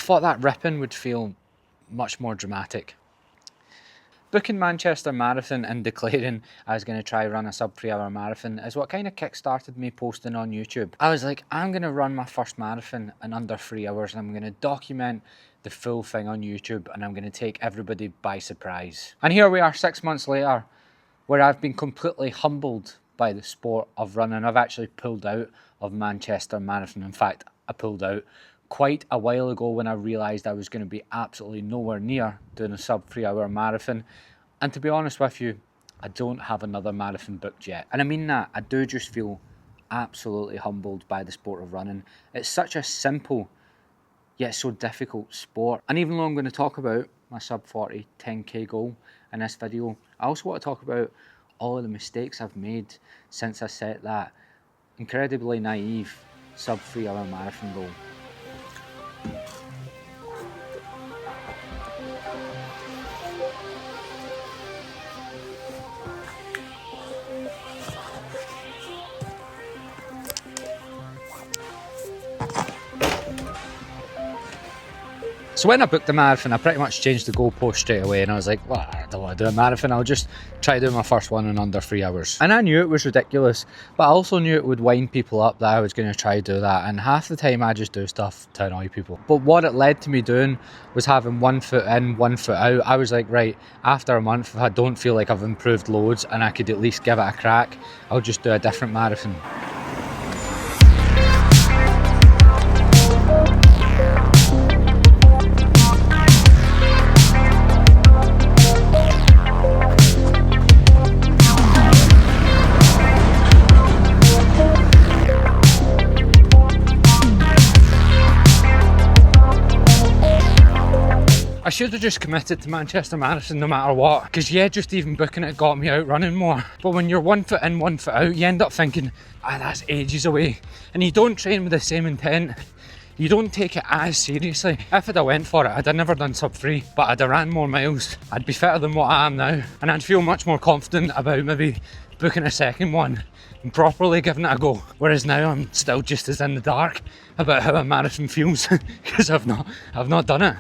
thought that ripping would feel much more dramatic. Booking Manchester Marathon and declaring I was going to try run a sub 3 hour marathon is what kind of kick-started me posting on YouTube. I was like, I'm going to run my first marathon in under 3 hours and I'm going to document the full thing on YouTube and I'm going to take everybody by surprise. And here we are 6 months later, where I've been completely humbled by the sport of running. I've actually pulled out of Manchester Marathon. In fact, I pulled out quite a while ago when I realised I was going to be absolutely nowhere near doing a sub 3 hour marathon. And to be honest with you, I don't have another marathon booked yet. And I mean that, I do just feel absolutely humbled by the sport of running. It's such a simple yet so difficult sport. And even though I'm going to talk about my sub 40 10k goal in this video, I also want to talk about all of the mistakes I've made since I set that incredibly naive sub 3 hour marathon goal. So when I booked the marathon, I pretty much changed the goalpost straight away and I was like, well, I don't want to do a marathon, I'll just try doing my first one in under 3 hours. And I knew it was ridiculous, but I also knew it would wind people up that I was going to try to do that, and half the time I just do stuff to annoy people. But what it led to me doing was having 1 foot in, 1 foot out. I was like, right, after a month, if I don't feel like I've improved loads and I could at least give it a crack, I'll just do a different marathon. I should have just committed to Manchester Marathon no matter what, because yeah, just even booking it got me out running more. But when you're 1 foot in, 1 foot out, you end up thinking, that's ages away. And you don't train with the same intent. You don't take it as seriously. If I'd have went for it, I'd have never done sub 3, but I'd have ran more miles. I'd be fitter than what I am now. And I'd feel much more confident about maybe booking a second one and properly giving it a go. Whereas now I'm still just as in the dark about how a marathon feels, because I've not done it.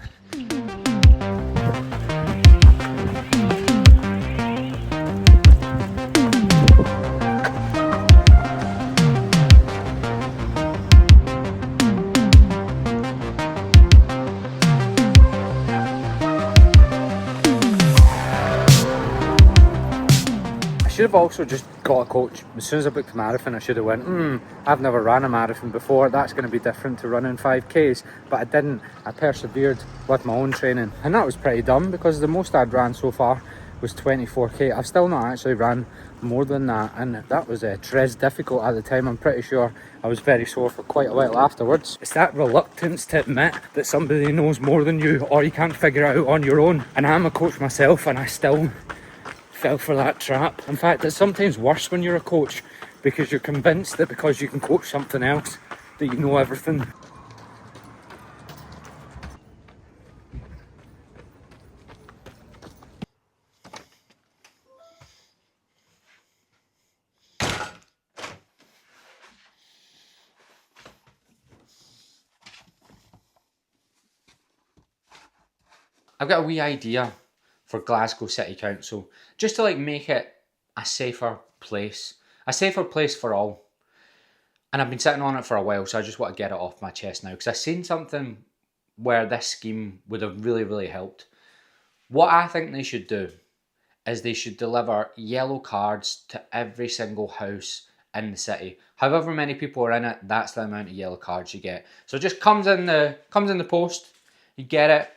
I should have also just got a coach. As soon as I booked the marathon, I should have went, I've never ran a marathon before, that's going to be different to running 5Ks. But I didn't. I persevered with my own training. And that was pretty dumb, because the most I'd ran so far was 24k. I've still not actually ran more than that, and that was tres difficult at the time. I'm pretty sure I was very sore for quite a while afterwards. It's that reluctance to admit that somebody knows more than you, or you can't figure it out on your own. And I'm a coach myself, and I still fell for that trap. In fact, it's sometimes worse when you're a coach, because you're convinced that because you can coach something else that you know everything. I've got a wee idea for Glasgow City Council, just to make it a safer place for all. And I've been sitting on it for a while, so I just want to get it off my chest now, because I've seen something where this scheme would have really, really helped. What I think they should do is they should deliver yellow cards to every single house in the city. However many people are in it, that's the amount of yellow cards you get. So it just comes in the post, you get it,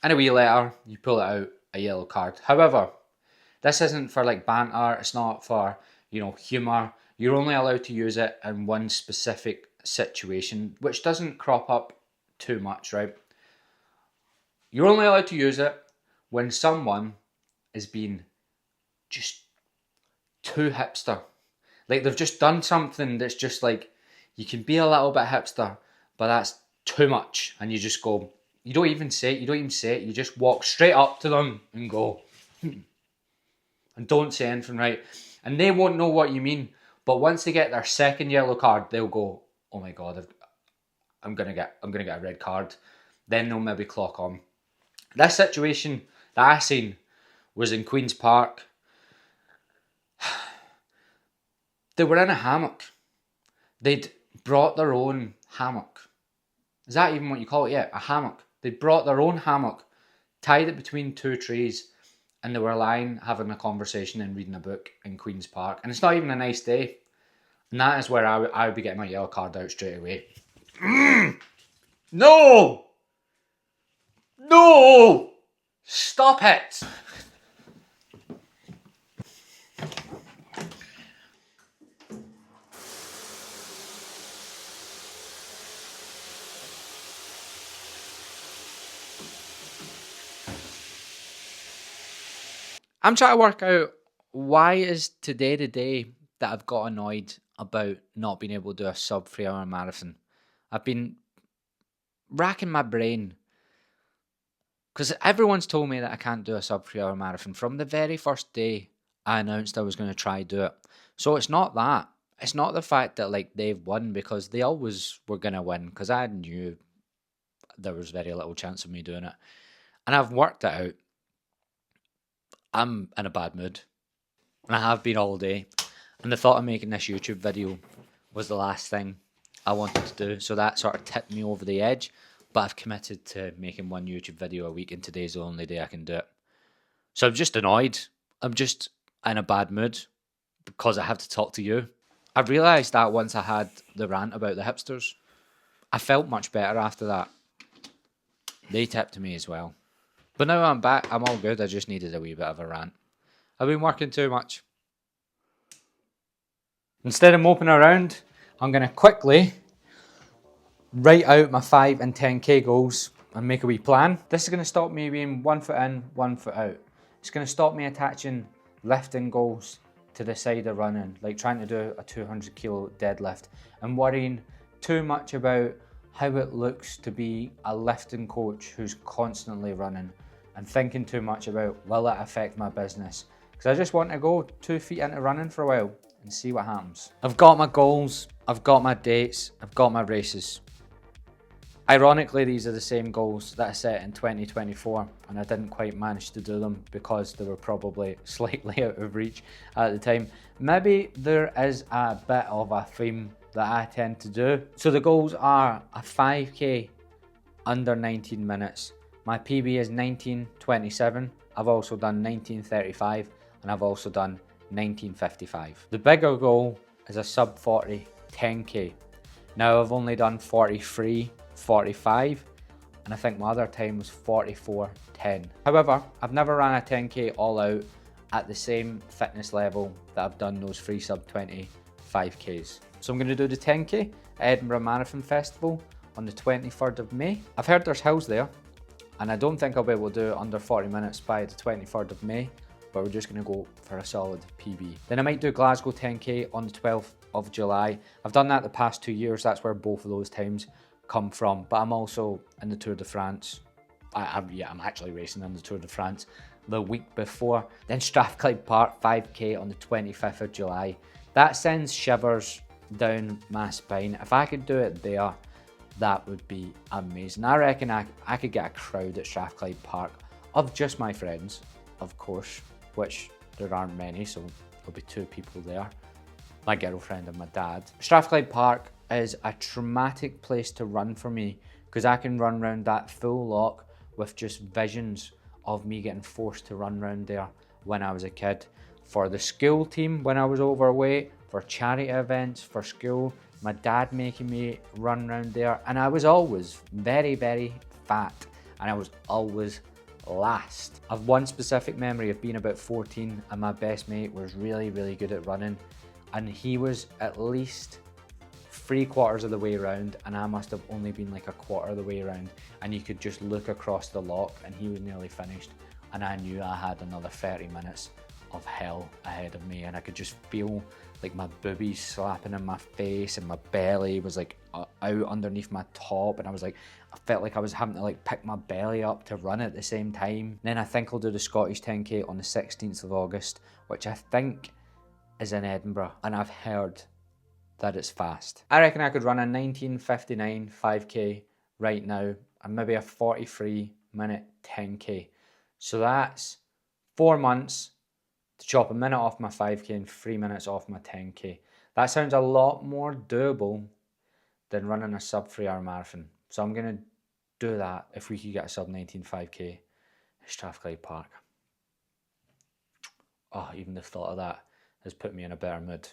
and a wee letter, you pull it out, a yellow card. However, this isn't for banter, it's not for, humour. You're only allowed to use it in one specific situation, which doesn't crop up too much, right? You're only allowed to use it when someone is being just too hipster. They've just done something that's just you can be a little bit hipster, but that's too much. And you just go, you don't even say it, you just walk straight up to them and go, and don't say anything, right? And they won't know what you mean. But once they get their second yellow card, they'll go, oh my God, I'm gonna get a red card. then they'll maybe clock on. This situation that I seen was in Queen's Park. They were in a hammock. They'd brought their own hammock. Is that even what you call it? Yeah, a hammock. They'd brought their own hammock, tied it between two trees, and they were lying, having a conversation and reading a book in Queen's Park. And it's not even a nice day. And that is where I would be getting my yellow card out straight away. No! No! Stop it! I'm trying to work out, why is today the day that I've got annoyed about not being able to do a sub 3 hour marathon. I've been racking my brain because everyone's told me that I can't do a sub 3 hour marathon from the very first day I announced I was going to try do it. So it's not that. It's not the fact that like they've won, because they always were going to win, because I knew there was very little chance of me doing it. And I've worked it out. I'm in a bad mood. And I have been all day. And the thought of making this YouTube video was the last thing I wanted to do. So that sort of tipped me over the edge. But I've committed to making one YouTube video a week, and today's the only day I can do it. So I'm just annoyed. I'm just in a bad mood because I have to talk to you. I realised that once I had the rant about the hipsters, I felt much better after that. They tipped me as well. But now I'm back, I'm all good. I just needed a wee bit of a rant. I've been working too much. Instead of moping around, I'm going to quickly write out my 5 and 10k goals and make a wee plan. This is going to stop me being 1 foot in, 1 foot out. It's going to stop me attaching lifting goals to the side of running, like trying to do a 200 kilo deadlift, and worrying too much about how it looks to be a lifting coach who's constantly running, and thinking too much about, will it affect my business? Because I just want to go 2 feet into running for a while and see what happens. I've got my goals, I've got my dates, I've got my races. Ironically, these are the same goals that I set in 2024, and I didn't quite manage to do them because they were probably slightly out of reach at the time. Maybe there is a bit of a theme that I tend to do. So the goals are a 5k under 19 minutes. My PB is 19:27. I've also done 19:35, and I've also done 19:55. The bigger goal is a sub 40 10k. Now I've only done 43, 45, and I think my other time was 44:10. However, I've never ran a 10k all out at the same fitness level that I've done those 3 sub 20 5ks. So I'm going to do the 10k at Edinburgh Marathon Festival on the 23rd of May. I've heard there's hills there, and I don't think I'll be able to do it under 40 minutes by the 23rd of May, but we're just going to go for a solid PB. Then I might do Glasgow 10k on the 12th of July. I've done that the past 2 years, that's where both of those times come from, but I'm also in the Tour de France. I'm actually racing in the Tour de France the week before. Then Strathclyde Park 5k on the 25th of July. That sends shivers down my spine. If I could do it there, that would be amazing. I reckon I could get a crowd at Strathclyde Park of just my friends, of course, which there aren't many, so there'll be 2 people there, my girlfriend and my dad. Strathclyde Park is a traumatic place to run for me, because I can run around that full lock with just visions of me getting forced to run around there when I was a kid. For the school team when I was overweight, for charity events, for school, my dad making me run around there, and I was always very, very fat, and I was always last. I've one specific memory of being about 14, and my best mate was really, really good at running, and he was at least 3/4 of the way around, and I must have only been like 1/4 of the way around, and you could just look across the lock and he was nearly finished, and I knew I had another 30 minutes of hell ahead of me, and I could just feel like my boobies slapping in my face, and my belly was like out underneath my top, and I felt like I was having to like pick my belly up to run at the same time. Then I think I'll do the Scottish 10k on the 16th of August, which I think is in Edinburgh, and I've heard that it's fast. I reckon I could run a 19:59 5k right now, and maybe a 43-minute 10K. So that's 4 months to chop a minute off my 5K and 3 minutes off my 10K. That sounds a lot more doable than running a sub 3 hour marathon. So I'm going to do that if we could get a sub 19 5K at Strathclyde Park. Oh, even the thought of that has put me in a better mood.